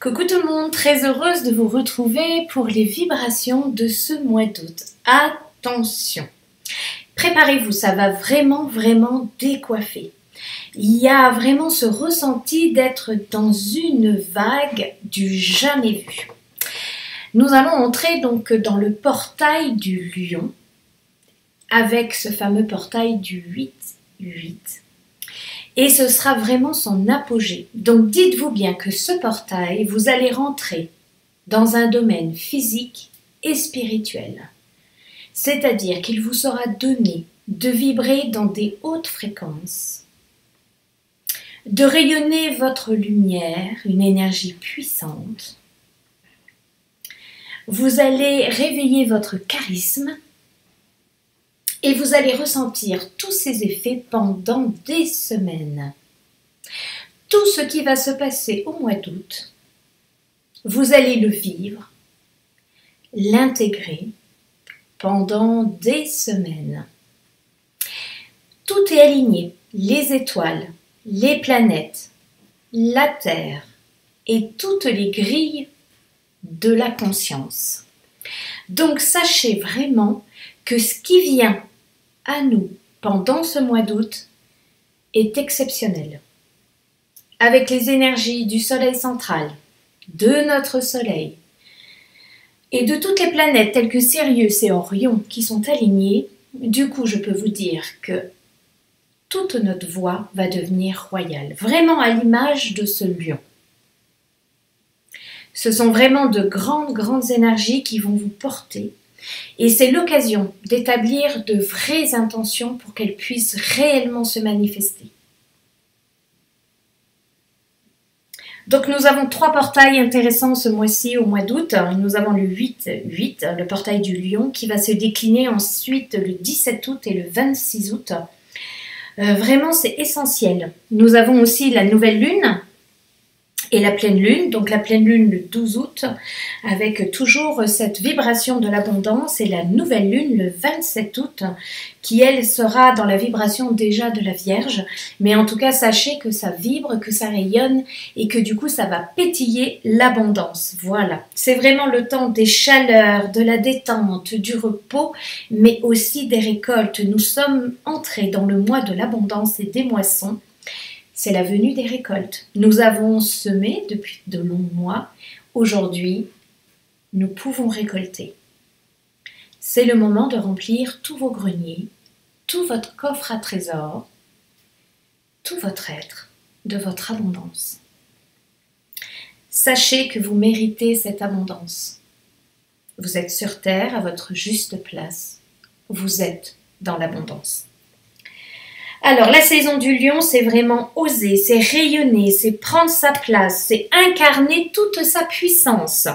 Coucou tout le monde, très heureuse de vous retrouver pour les vibrations de ce mois d'août. Attention, préparez-vous, ça va vraiment décoiffer. Il y a vraiment ce ressenti d'être dans une vague du jamais vu. Nous allons entrer donc dans le portail du lion avec ce fameux portail du 8-8. Et ce sera vraiment son apogée. Donc dites-vous bien que ce portail, vous allez rentrer dans un domaine physique et spirituel. C'est-à-dire qu'il vous sera donné de vibrer dans des hautes fréquences, de rayonner votre lumière, une énergie puissante. Vous allez réveiller votre charisme et vous allez ressentir tous ces effets pendant des semaines. Tout ce qui va se passer au mois d'août, vous allez le vivre, l'intégrer pendant des semaines. Tout est aligné, les étoiles, les planètes, la Terre et toutes les grilles de la conscience. Donc sachez vraiment que ce qui vient à nous pendant ce mois d'août est exceptionnel. Avec les énergies du soleil central, de notre soleil et de toutes les planètes telles que Sirius et Orion qui sont alignées, du coup je peux vous dire que toute notre voie va devenir royale, vraiment à l'image de ce lion. Ce sont vraiment de grandes énergies qui vont vous porter. Et c'est l'occasion d'établir de vraies intentions pour qu'elles puissent réellement se manifester. Donc nous avons 3 portails intéressants ce mois-ci, au mois d'août. Nous avons le 8-8, le portail du lion, qui va se décliner ensuite le 17 août et le 26 août. Vraiment, c'est essentiel. Nous avons aussi la nouvelle lune et la pleine lune, donc la pleine lune le 12 août, avec toujours cette vibration de l'abondance, et la nouvelle lune le 27 août, qui elle sera dans la vibration déjà de la Vierge, mais en tout cas sachez que ça vibre, que ça rayonne, et que du coup ça va pétiller l'abondance. Voilà, c'est vraiment le temps des chaleurs, de la détente, du repos, mais aussi des récoltes. Nous sommes entrés dans le mois de l'abondance et des moissons. C'est la venue des récoltes. Nous avons semé depuis de longs mois. Aujourd'hui, nous pouvons récolter. C'est le moment de remplir tous vos greniers, tout votre coffre à trésors, tout votre être de votre abondance. Sachez que vous méritez cette abondance. Vous êtes sur terre à votre juste place. Vous êtes dans l'abondance. Alors, la saison du lion, c'est vraiment oser, c'est rayonner, c'est prendre sa place, c'est incarner toute sa puissance.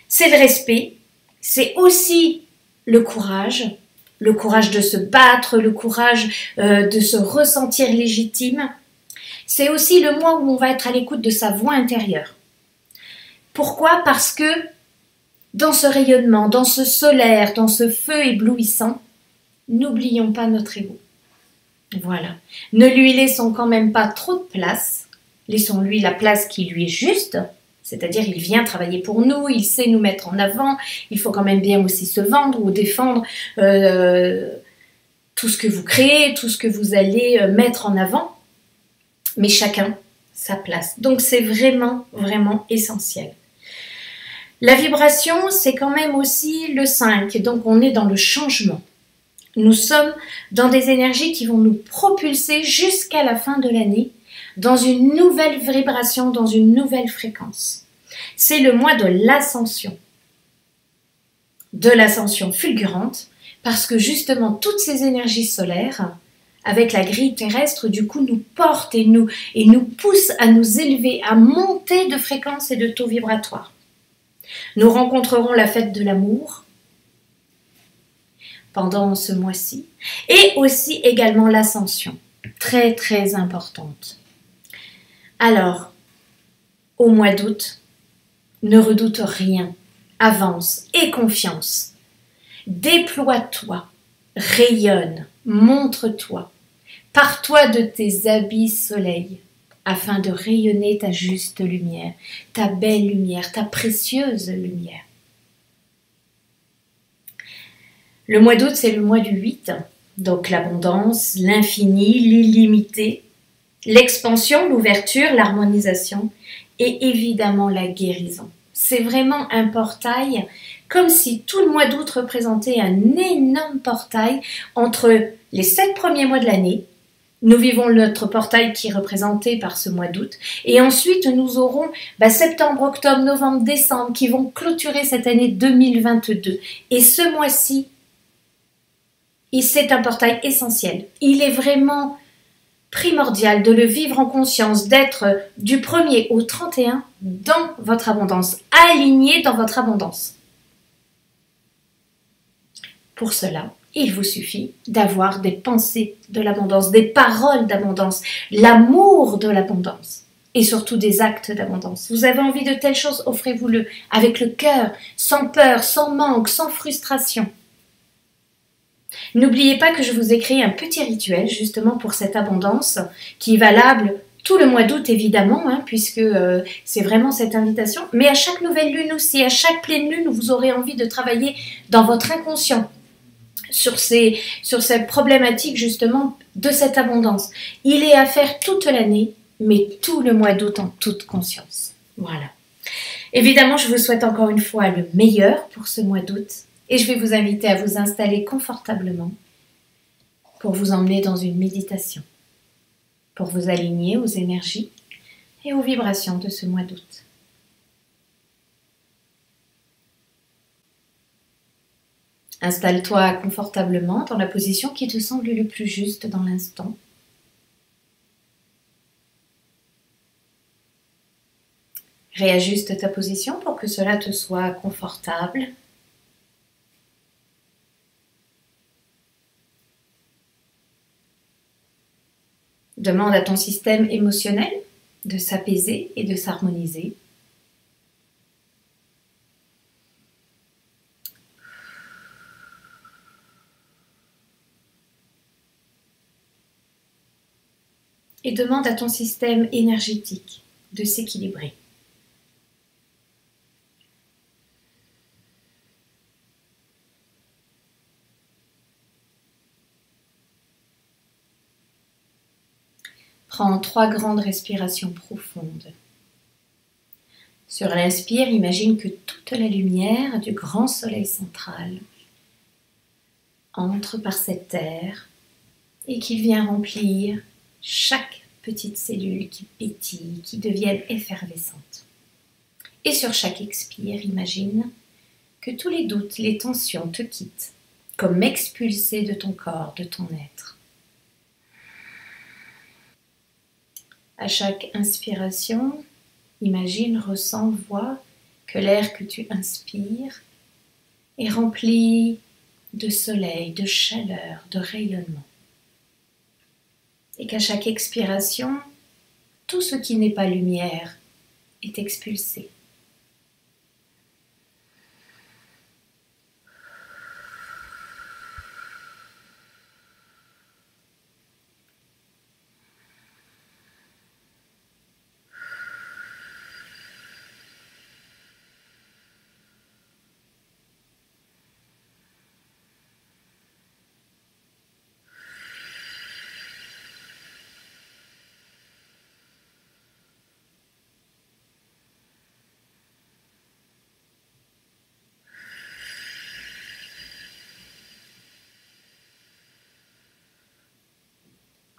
C'est le respect, c'est aussi le courage de se battre, le courage de se ressentir légitime. C'est aussi le mois où on va être à l'écoute de sa voix intérieure. Pourquoi? Parce que dans ce rayonnement, dans ce solaire, dans ce feu éblouissant, n'oublions pas notre ego. Voilà. Ne lui laissons quand même pas trop de place. Laissons-lui la place qui lui est juste. C'est-à-dire, il vient travailler pour nous, il sait nous mettre en avant. Il faut quand même bien aussi se vendre ou défendre tout ce que vous créez, tout ce que vous allez mettre en avant. Mais chacun sa place. Donc, c'est vraiment essentiel. La vibration, c'est quand même aussi le 5. Donc, on est dans le changement. Nous sommes dans des énergies qui vont nous propulser jusqu'à la fin de l'année dans une nouvelle vibration, dans une nouvelle fréquence. C'est le mois de l'ascension fulgurante, parce que justement toutes ces énergies solaires, avec la grille terrestre, du coup nous portent et nous poussent à nous élever, à monter de fréquence et de taux vibratoire. Nous rencontrerons la fête de l'amour pendant ce mois-ci, et aussi également l'ascension, très importante. Alors, au mois d'août, ne redoute rien, avance, aie confiance, déploie-toi, rayonne, montre-toi, pars-toi de tes habits soleil, afin de rayonner ta juste lumière, ta belle lumière, ta précieuse lumière. Le mois d'août, c'est le mois du 8, donc l'abondance, l'infini, l'illimité, l'expansion, l'ouverture, l'harmonisation et évidemment la guérison. C'est vraiment un portail, comme si tout le mois d'août représentait un énorme portail entre les 7 premiers mois de l'année. Nous vivons notre portail qui est représenté par ce mois d'août. Et ensuite, nous aurons septembre, octobre, novembre, décembre qui vont clôturer cette année 2022. Et ce mois-ci, c'est un portail essentiel. Il est vraiment primordial de le vivre en conscience, d'être du 1er au 31 dans votre abondance, aligné dans votre abondance. Pour cela, il vous suffit d'avoir des pensées de l'abondance, des paroles d'abondance, l'amour de l'abondance et surtout des actes d'abondance. Vous avez envie de telles choses, offrez-vous-le avec le cœur, sans peur, sans manque, sans frustration. N'oubliez pas que je vous ai créé un petit rituel justement pour cette abondance qui est valable tout le mois d'août évidemment, puisque c'est vraiment cette invitation, mais à chaque nouvelle lune aussi, à chaque pleine lune, vous aurez envie de travailler dans votre inconscient sur cette problématique justement de cette abondance. Il est à faire toute l'année, mais tout le mois d'août en toute conscience. Voilà. Évidemment, je vous souhaite encore une fois le meilleur pour ce mois d'août et je vais vous inviter à vous installer confortablement pour vous emmener dans une méditation, pour vous aligner aux énergies et aux vibrations de ce mois d'août. Installe-toi confortablement dans la position qui te semble le plus juste dans l'instant. Réajuste ta position pour que cela te soit confortable. Demande à ton système émotionnel de s'apaiser et de s'harmoniser. Et demande à ton système énergétique de s'équilibrer. Prends 3 grandes respirations profondes. Sur l'inspire, imagine que toute la lumière du grand soleil central entre par cette terre et qu'il vient remplir chaque petite cellule qui pétille, qui devienne effervescente. Et sur chaque expire, imagine que tous les doutes, les tensions te quittent, comme expulsés de ton corps, de ton être. À chaque inspiration, imagine, ressens, vois que l'air que tu inspires est rempli de soleil, de chaleur, de rayonnement. Et qu'à chaque expiration, tout ce qui n'est pas lumière est expulsé.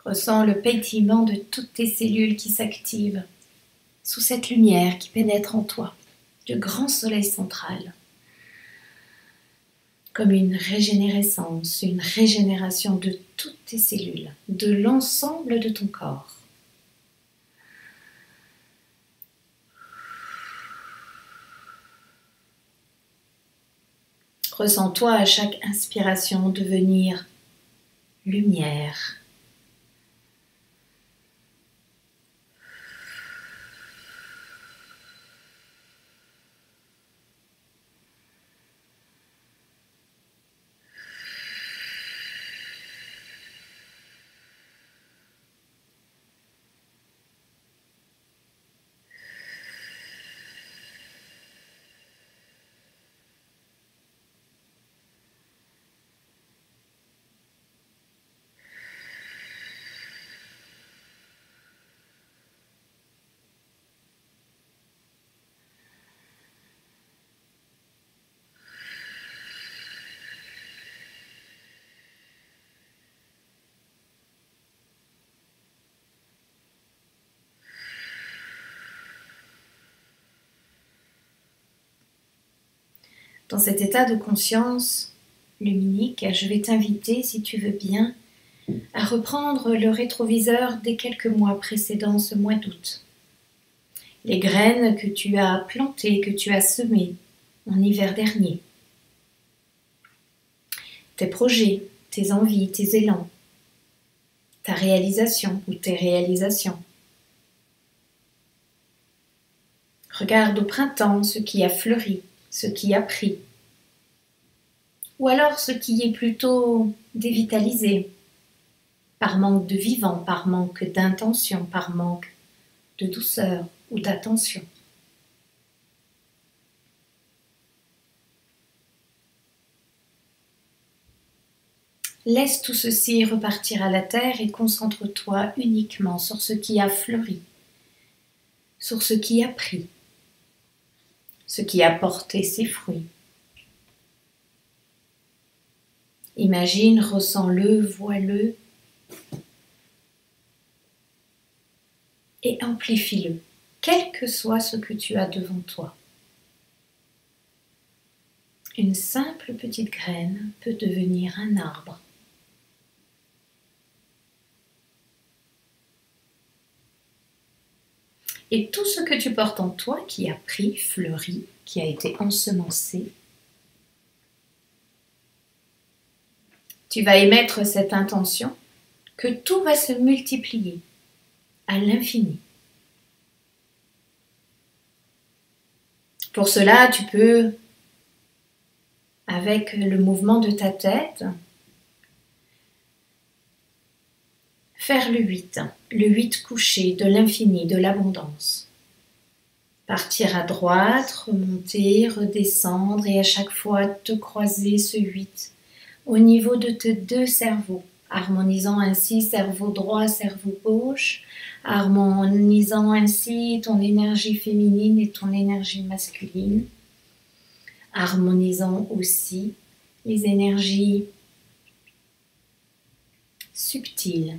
Ressens le pétillement de toutes tes cellules qui s'activent sous cette lumière qui pénètre en toi, du grand soleil central. Comme une régénérescence, une régénération de toutes tes cellules, de l'ensemble de ton corps. Ressens-toi à chaque inspiration devenir lumière. Dans cet état de conscience luminique, je vais t'inviter, si tu veux bien, à reprendre le rétroviseur des quelques mois précédents ce mois d'août. Les graines que tu as plantées, que tu as semées en hiver dernier. Tes projets, tes envies, tes élans, ta réalisation ou tes réalisations. Regarde au printemps ce qui a fleuri, ce qui a pris. Ou alors ce qui est plutôt dévitalisé, par manque de vivant, par manque d'intention, par manque de douceur ou d'attention. Laisse tout ceci repartir à la terre et concentre-toi uniquement sur ce qui a fleuri, sur ce qui a pris, ce qui a porté ses fruits. Imagine, ressens-le, vois-le et amplifie-le, quel que soit ce que tu as devant toi. Une simple petite graine peut devenir un arbre. Et tout ce que tu portes en toi qui a pris, fleuri, qui a été ensemencé, tu vas émettre cette intention que tout va se multiplier à l'infini. Pour cela, tu peux, avec le mouvement de ta tête, faire le 8 couché de l'infini, de l'abondance. Partir à droite, remonter, redescendre et à chaque fois te croiser ce 8 au niveau de tes deux cerveaux, harmonisant ainsi cerveau droit, cerveau gauche, harmonisant ainsi ton énergie féminine et ton énergie masculine, harmonisant aussi les énergies subtiles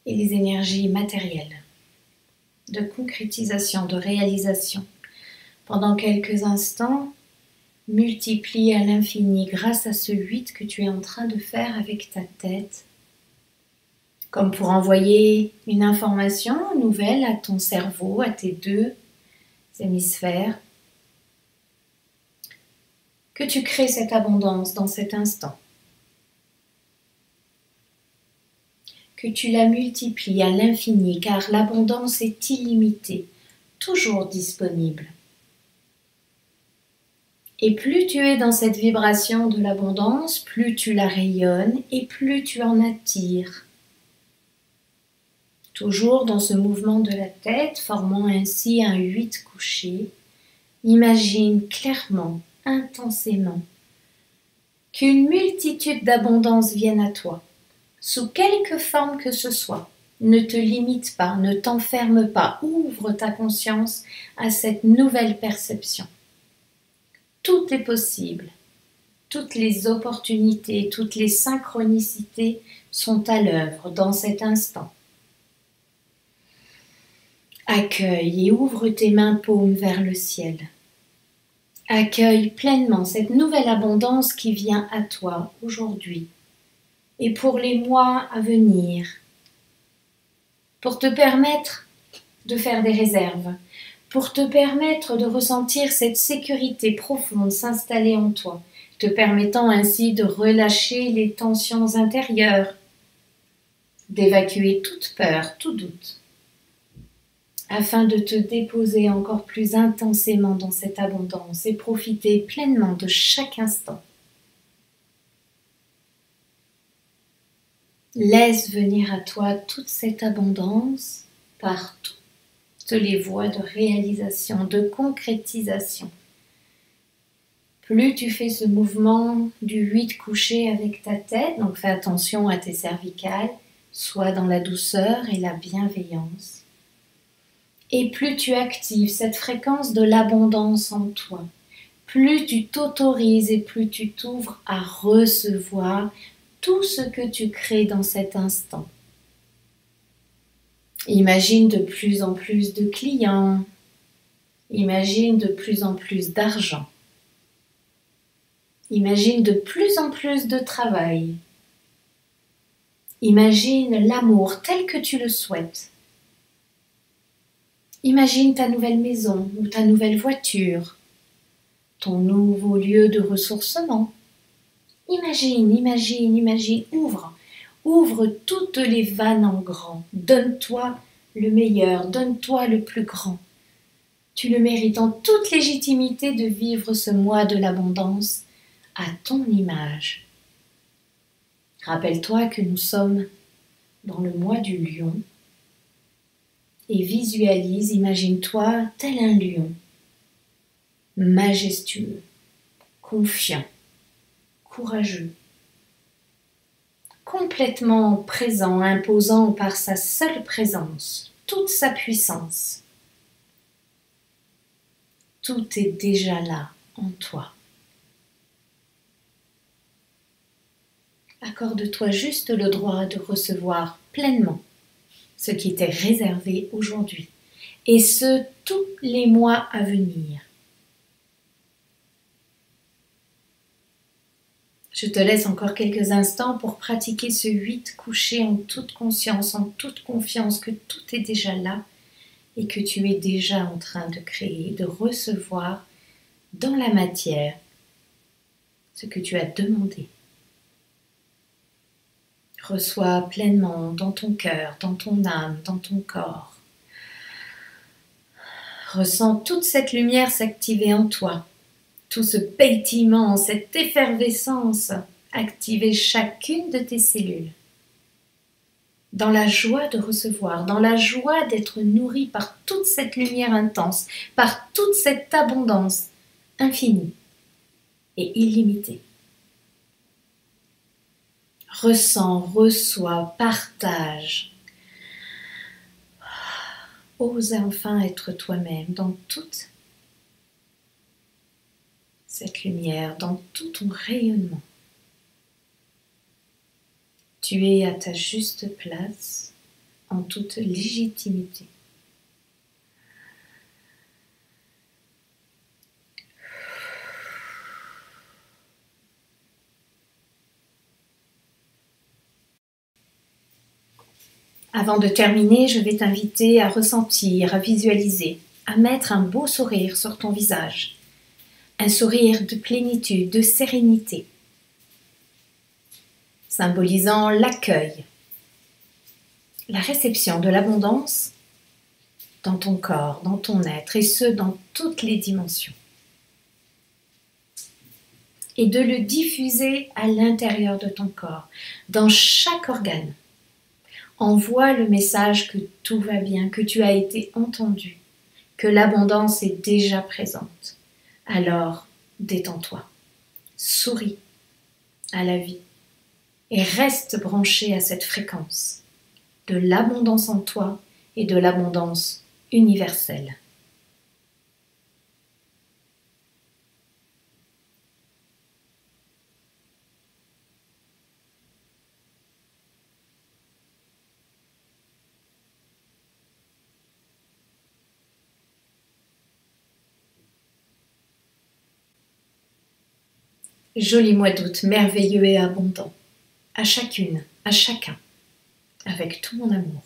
et les énergies matérielles, de concrétisation, de réalisation. Pendant quelques instants, multiplie à l'infini grâce à ce 8 que tu es en train de faire avec ta tête, comme pour envoyer une information nouvelle à ton cerveau, à tes deux hémisphères, que tu crées cette abondance dans cet instant. Que tu la multiplies à l'infini, car l'abondance est illimitée, toujours disponible. Et plus tu es dans cette vibration de l'abondance, plus tu la rayonnes et plus tu en attires. Toujours dans ce mouvement de la tête, formant ainsi un 8 couché, imagine clairement, intensément, qu'une multitude d'abondances viennent à toi. Sous quelque forme que ce soit, ne te limite pas, ne t'enferme pas, ouvre ta conscience à cette nouvelle perception. Tout est possible, toutes les opportunités, toutes les synchronicités sont à l'œuvre dans cet instant. Accueille et ouvre tes mains paumes vers le ciel. Accueille pleinement cette nouvelle abondance qui vient à toi aujourd'hui. Et pour les mois à venir, pour te permettre de faire des réserves, pour te permettre de ressentir cette sécurité profonde s'installer en toi, te permettant ainsi de relâcher les tensions intérieures, d'évacuer toute peur, tout doute, afin de te déposer encore plus intensément dans cette abondance et profiter pleinement de chaque instant. Laisse venir à toi toute cette abondance par toutes les voies de réalisation, de concrétisation. Plus tu fais ce mouvement du 8 couché avec ta tête, donc fais attention à tes cervicales, sois dans la douceur et la bienveillance. Et plus tu actives cette fréquence de l'abondance en toi, plus tu t'autorises et plus tu t'ouvres à recevoir tout ce que tu crées dans cet instant. Imagine de plus en plus de clients, imagine de plus en plus d'argent. Imagine de plus en plus de travail. Imagine l'amour tel que tu le souhaites. Imagine ta nouvelle maison ou ta nouvelle voiture, ton nouveau lieu de ressourcement. Imagine, imagine, imagine, ouvre toutes les vannes en grand. Donne-toi le meilleur, donne-toi le plus grand. Tu le mérites en toute légitimité de vivre ce mois de l'abondance à ton image. Rappelle-toi que nous sommes dans le mois du lion et visualise, imagine-toi tel un lion, majestueux, confiant, courageux, complètement présent, imposant par sa seule présence, toute sa puissance. Tout est déjà là en toi. Accorde-toi juste le droit de recevoir pleinement ce qui t'est réservé aujourd'hui, et ce, tous les mois à venir. Je te laisse encore quelques instants pour pratiquer ce 8 couché en toute conscience, en toute confiance que tout est déjà là et que tu es déjà en train de créer, de recevoir dans la matière ce que tu as demandé. Reçois pleinement dans ton cœur, dans ton âme, dans ton corps. Ressens toute cette lumière s'activer en toi, tout ce pétillement, cette effervescence activer chacune de tes cellules. Dans la joie de recevoir, dans la joie d'être nourri par toute cette lumière intense, par toute cette abondance infinie et illimitée. Ressens, reçois, partage. Ose enfin être toi-même dans toute cette lumière, dans tout ton rayonnement. Tu es à ta juste place, en toute légitimité. Avant de terminer, je vais t'inviter à ressentir, à visualiser, à mettre un beau sourire sur ton visage. Un sourire de plénitude, de sérénité, symbolisant l'accueil, la réception de l'abondance dans ton corps, dans ton être, et ce, dans toutes les dimensions. Et de le diffuser à l'intérieur de ton corps, dans chaque organe. Envoie le message que tout va bien, que tu as été entendu, que l'abondance est déjà présente. Alors, détends-toi, souris à la vie et reste branché à cette fréquence de l'abondance en toi et de l'abondance universelle. Joli mois d'août, merveilleux et abondant, à chacune, à chacun, avec tout mon amour.